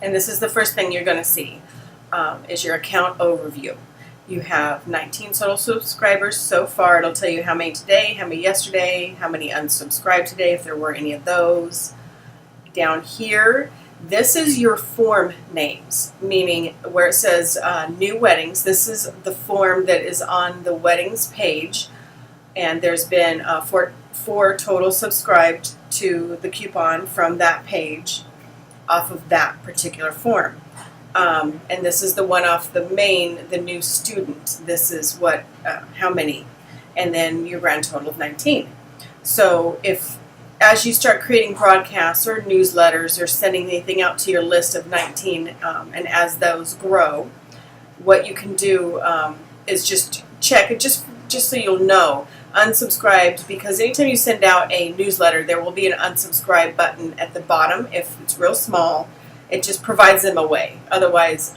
And this is the first thing you're going to see, is your account overview. You have 19 total subscribers so far. It'll tell you how many today, how many yesterday, how many unsubscribed today, if there were any of those. Down here, this is your form names, meaning where it says new weddings, this is the form that is on the weddings page, and there's been four total subscribed to the coupon from that page off of that particular form. And this is the one off the main, the new student. This is what, how many, and then your grand total of 19. So if, as you start creating broadcasts or newsletters or sending anything out to your list of 19, and as those grow, what you can do is just check it, just so you'll know, unsubscribed, because anytime you send out a newsletter, there will be an unsubscribe button at the bottom. If it's real small, it just provides them away. Otherwise,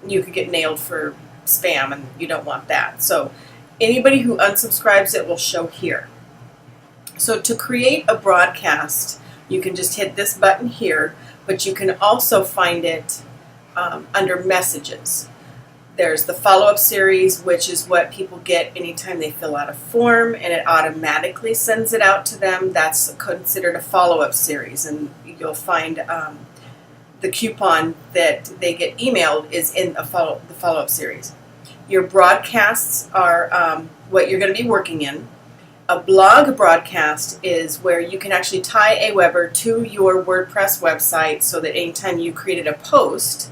you could get nailed for spam, and you don't want that. So anybody who unsubscribes, it will show here. So to create a broadcast, you can just hit this button here, but you can also find it under messages. There's the follow-up series, which is what people get anytime they fill out a form, and it automatically sends it out to them. That's considered a follow-up series, and you'll find the coupon that they get emailed is in the follow-up series. Your broadcasts are what you're going to be working in. A blog broadcast is where you can actually tie Awebber to your WordPress website so that anytime you created a post,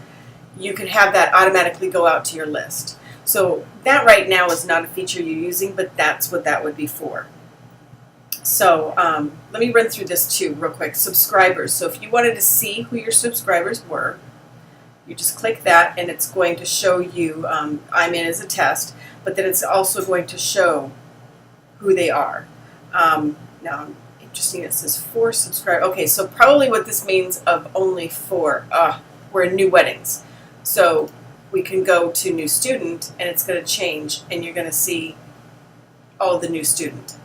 you could have that automatically go out to your list. So that right now is not a feature you're using, but that's what that would be for. So let me run through this too real quick. Subscribers. So if you wanted to see who your subscribers were, you just click that, and it's going to show you, I'm in as a test, but then it's also going to show who they are. Now, interesting, it says 4 subscribers. Okay, so probably what this means of only 4. We're in new weddings. So we can go to new student, and it's going to change, and you're going to see all the new student,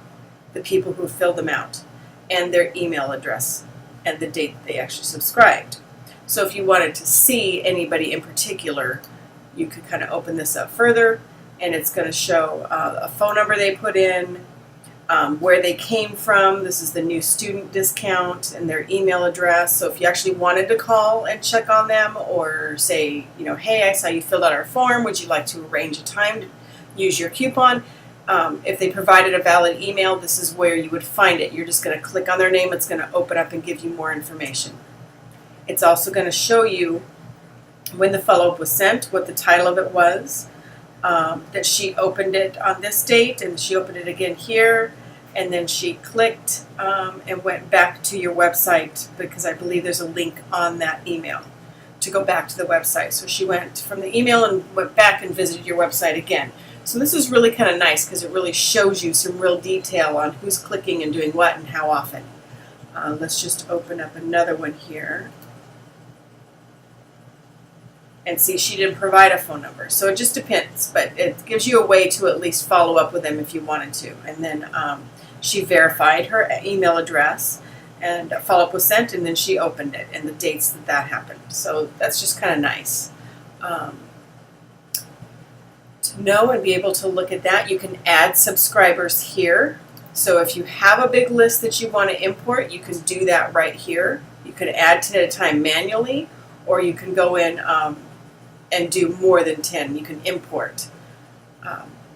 the people who filled them out, and their email address, and the date that they actually subscribed. So if you wanted to see anybody in particular, you could kind of open this up further, and it's going to show a phone number they put in, where they came from. This is the new student discount, and their email address. So if you actually wanted to call and check on them, or say, you know, hey, I saw you filled out our form, would you like to arrange a time to use your coupon? If they provided a valid email, this is where you would find it. You're just going to click on their name. It's going to open up and give you more information. It's also going to show you when the follow-up was sent, what the title of it was, that she opened it on this date, and she opened it again here, and then she clicked and went back to your website, because I believe there's a link on that email to go back to the website. So she went from the email and went back and visited your website again. So this is really kind of nice, because it really shows you some real detail on who's clicking and doing what and how often. Let's just open up another one here. And see, she didn't provide a phone number. So it just depends, but it gives you a way to at least follow up with them if you wanted to. And then she verified her email address, and a follow-up was sent, and then she opened it, and the dates that that happened. So that's just kind of nice. To know and be able to look at that, you can add subscribers here. So if you have a big list that you want to import, you can do that right here. You can add 10 at a time manually, or you can go in and do more than 10. You can import.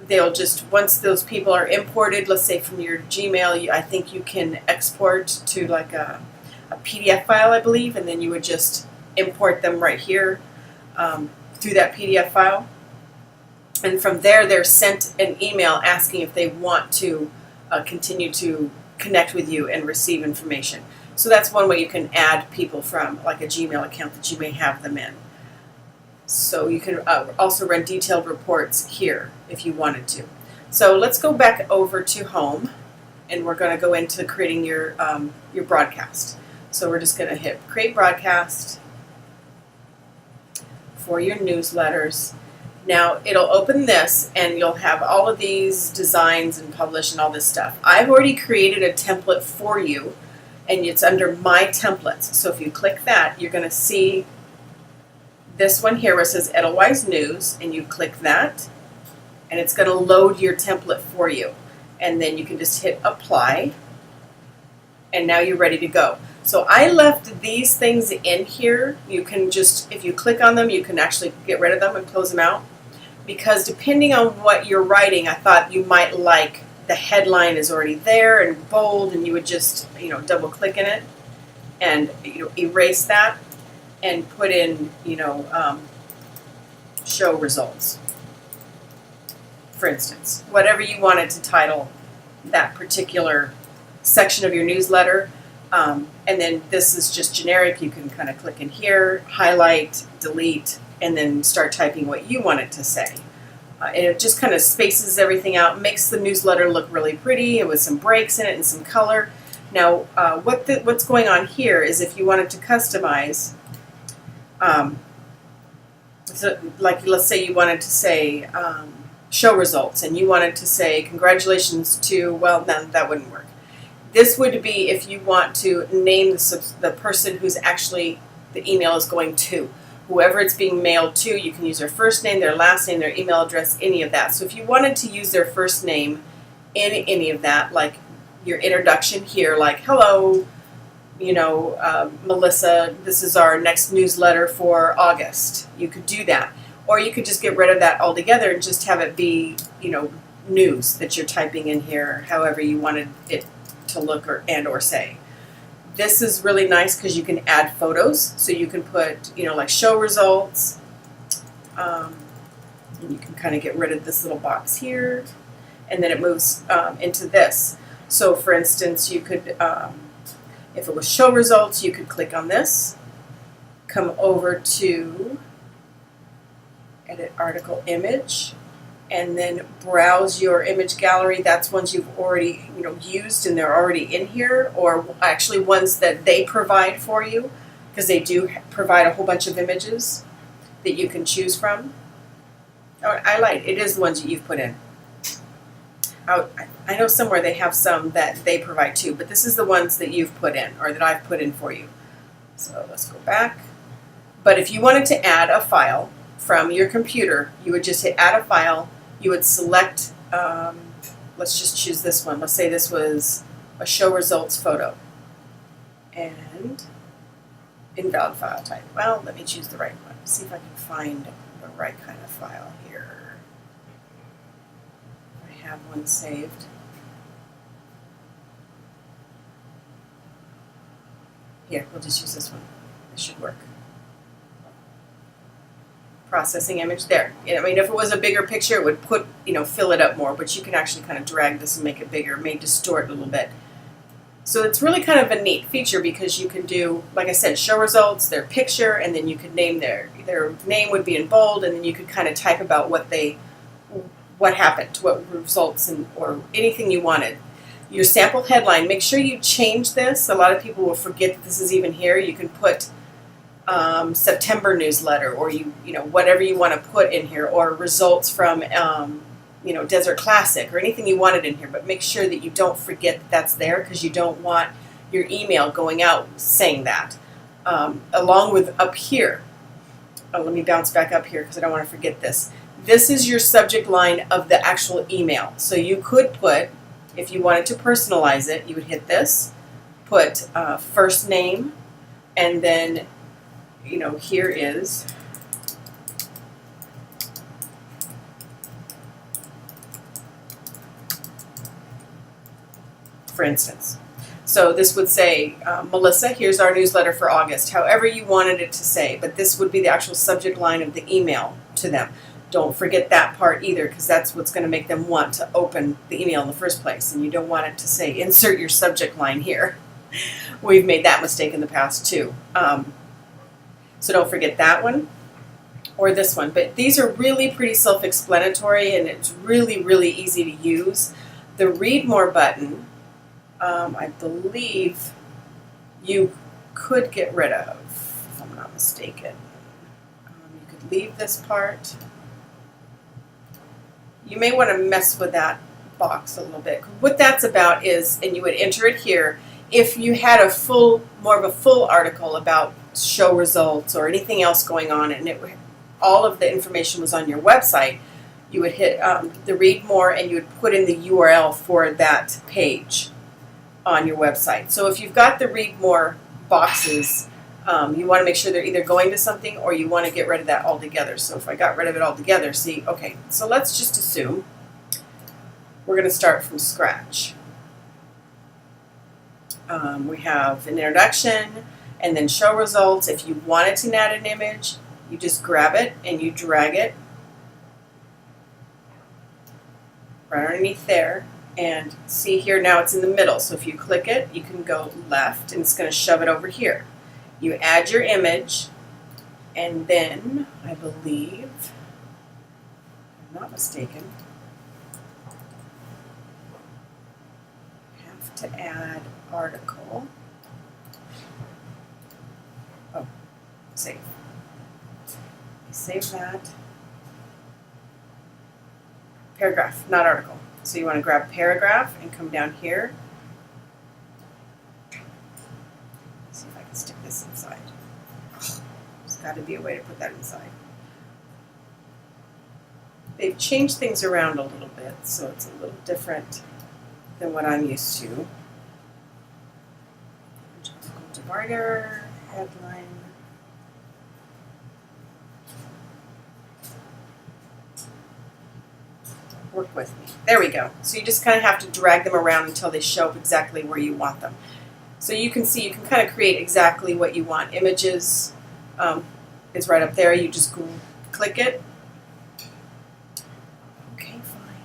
They'll just, once those people are imported, let's say from your Gmail, I think you can export to like a PDF file, I believe, and then you would just import them right here through that PDF file. And from there, they're sent an email asking if they want to continue to connect with you and receive information. So that's one way you can add people from like a Gmail account that you may have them in. So you can also run detailed reports here if you wanted to. So let's go back over to home, and we're going to go into creating your broadcast. So we're just going to hit create broadcast for your newsletters. Now it'll open this, and you'll have all of these designs and publish and all this stuff. I've already created a template for you, and it's under my templates. So if you click that, you're going to see this one here where it says Edelweiss News, and you click that, and it's going to load your template for you. And then you can just hit apply, and now you're ready to go. So I left these things in here. You can just, if you click on them, you can actually get rid of them and close them out. Because depending on what you're writing, I thought you might like the headline is already there and bold, and you would just, double click in it and erase that and put in, show results, for instance. Whatever you wanted to title that particular section of your newsletter. And then this is just generic. You can kind of click in here, highlight, delete, and then start typing what you want it to say. And it just kind of spaces everything out, makes the newsletter look really pretty with some breaks in it and some color. Now, what's going on here is if you wanted to customize, so like let's say you wanted to say show results, and you wanted to say congratulations to, well, then that wouldn't work. This would be if you want to name the person who's actually the email is going to. Whoever it's being mailed to, you can use their first name, their last name, their email address, any of that. So if you wanted to use their first name in any of that, like your introduction here, like, hello, Melissa, this is our next newsletter for August. You could do that. Or you could just get rid of that altogether and just have it be, news that you're typing in here, however you wanted it to look or say. This is really nice because you can add photos. So you can put, like show results. And you can kind of get rid of this little box here. And then it moves into this. So for instance, you could, if it was show results, you could click on this, come over to edit article image, and then browse your image gallery. That's ones you've already used and they're already in here, or actually ones that they provide for you, because they do provide a whole bunch of images that you can choose from. It is the ones that you've put in. I know somewhere they have some that they provide too, but this is the ones that you've put in, or that I've put in for you. So let's go back. But if you wanted to add a file from your computer, you would just hit add a file. You would select, let's just choose this one. Let's say this was a show results photo. And invalid file type. Well, let me choose the right one. See if I can find the right kind of file here. I have one saved. Here, we'll just use this one. This should work. Processing image there. I mean, if it was a bigger picture, it would put, fill it up more, but you can actually kind of drag this and make it bigger. It may distort a little bit. So it's really kind of a neat feature because you can do, like I said, show results, their picture, and then you could name their name would be in bold, and then you could kind of type about what happened, what results, or anything you wanted. Your sample headline, make sure you change this. A lot of people will forget that this is even here. You can put September newsletter, or whatever you want to put in here, or results from Desert Classic, or anything you wanted in here. But make sure that you don't forget that that's there, because you don't want your email going out saying that. Along with up here, let me bounce back up here because I don't want to forget this. This is your subject line of the actual email. So you could put, if you wanted to personalize it, you would hit this, put first name, and then here is for instance. So this would say, Melissa, here's our newsletter for August, however you wanted it to say, but this would be the actual subject line of the email to them. Don't forget that part either, because that's what's going to make them want to open the email in the first place, and you don't want it to say, insert your subject line here. We've made that mistake in the past too. So don't forget that one or this one. But these are really pretty self-explanatory, and it's really, really easy to use. The read more button, I believe you could get rid of, if I'm not mistaken. You could leave this part. You may want to mess with that box a little bit. What that's about is, and you would enter it here, If you had more of a full article about show results or anything else going on, and all of the information was on your website, you would hit the read more, and you would put in the URL for that page on your website. So if you've got the read more boxes, you want to make sure they're either going to something or you want to get rid of that altogether. So if I got rid of it altogether, see, okay, so let's just assume we're going to start from scratch. We have an introduction and then show results. If you wanted to add an image, you just grab it and you drag it right underneath there. And see here, now it's in the middle. So if you click it, you can go left and it's going to shove it over here. You add your image, and then I believe, if I'm not mistaken, you have to add article. Oh, save. Save that. Paragraph, not article. So you want to grab paragraph and come down here. Let's see if I can stick this inside. There's got to be a way to put that inside. They've changed things around a little bit, so it's a little different than what I'm used to. Divider, headline. Work with me. There we go. So you just kind of have to drag them around until they show up exactly where you want them. So you can see, you can kind of create exactly what you want. Images is right up there. You just click it. Okay, fine.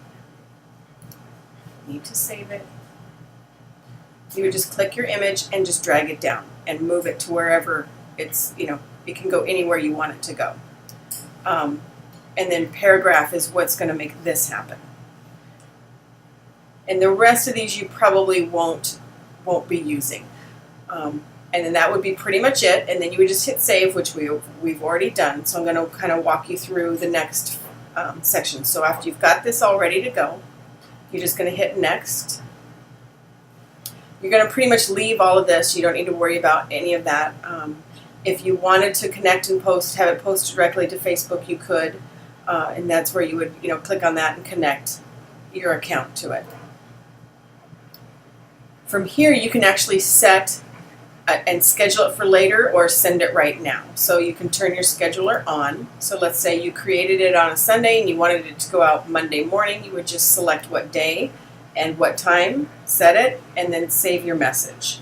Need to save it. You would just click your image and just drag it down and move it to wherever it's, it can go anywhere you want it to go. And then paragraph is what's going to make this happen. And the rest of these you probably won't be using. And then that would be pretty much it. And then you would just hit save, which we've already done. So I'm going to kind of walk you through the next section. So after you've got this all ready to go, you're just going to hit next. You're going to pretty much leave all of this. You don't need to worry about any of that. If you wanted to connect and have it posted directly to Facebook, you could. And that's where you would, click on that and connect your account to it. From here, you can actually set and schedule it for later or send it right now. So you can turn your scheduler on. So let's say you created it on a Sunday and you wanted it to go out Monday morning. You would just select what day and what time, set it, and then save your message.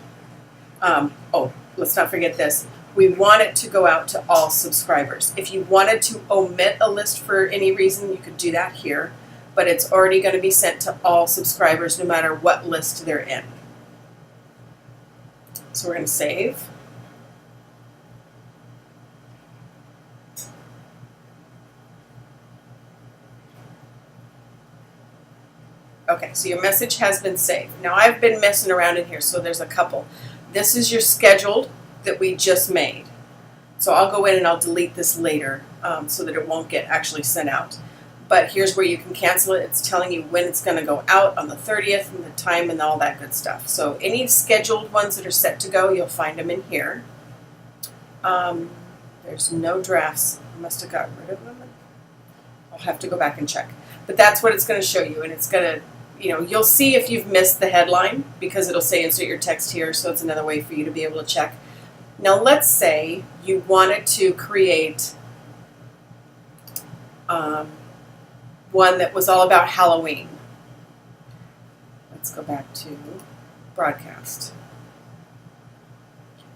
Oh, let's not forget this. We want it to go out to all subscribers. If you wanted to omit a list for any reason, you could do that here, but it's already going to be sent to all subscribers no matter what list they're in. So we're going to save. Okay, so your message has been saved. Now I've been messing around in here, so there's a couple. This is your scheduled that we just made. So I'll go in and I'll delete this later so that it won't get actually sent out. But here's where you can cancel it. It's telling you when it's going to go out on the 30th and the time and all that good stuff. So any scheduled ones that are set to go, you'll find them in here. There's no drafts. I must have got rid of them. I'll have to go back and check. But that's what it's going to show you, and it's going to, you'll see if you've missed the headline because it'll say insert your text here, so it's another way for you to be able to check. Now let's say you wanted to create one that was all about Halloween. Let's go back to broadcast.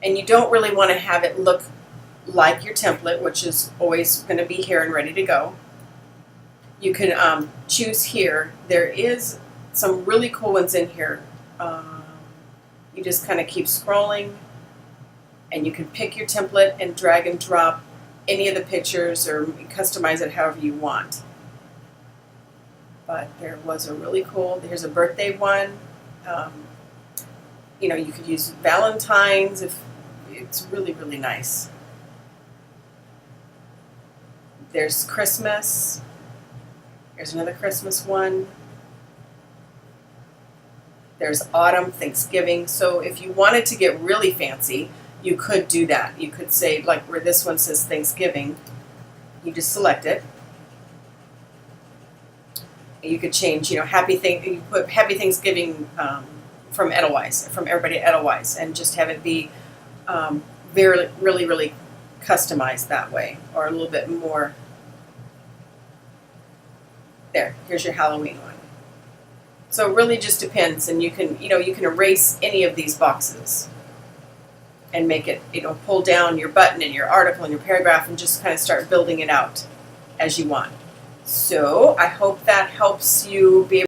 And you don't really want to have it look like your template, which is always going to be here and ready to go. You can choose here. There is some really cool ones in here. You just kind of keep scrolling and you can pick your template and drag and drop any of the pictures or customize it however you want. But there was a really cool, here's a birthday one. You could use Valentine's if it's really, really nice. There's Christmas. Here's another Christmas one. There's autumn, Thanksgiving. So if you wanted to get really fancy, you could do that. You could say, like where this one says Thanksgiving, you just select it. You could change, you put Happy Thanksgiving from Edelweiss, from everybody at Edelweiss, and just have it be very, really, really customized that way, or a little bit more. There, here's your Halloween one. So it really just depends, and you can erase any of these boxes and make it, pull down your button and your article and your paragraph and just kind of start building it out as you want. So I hope that helps you be able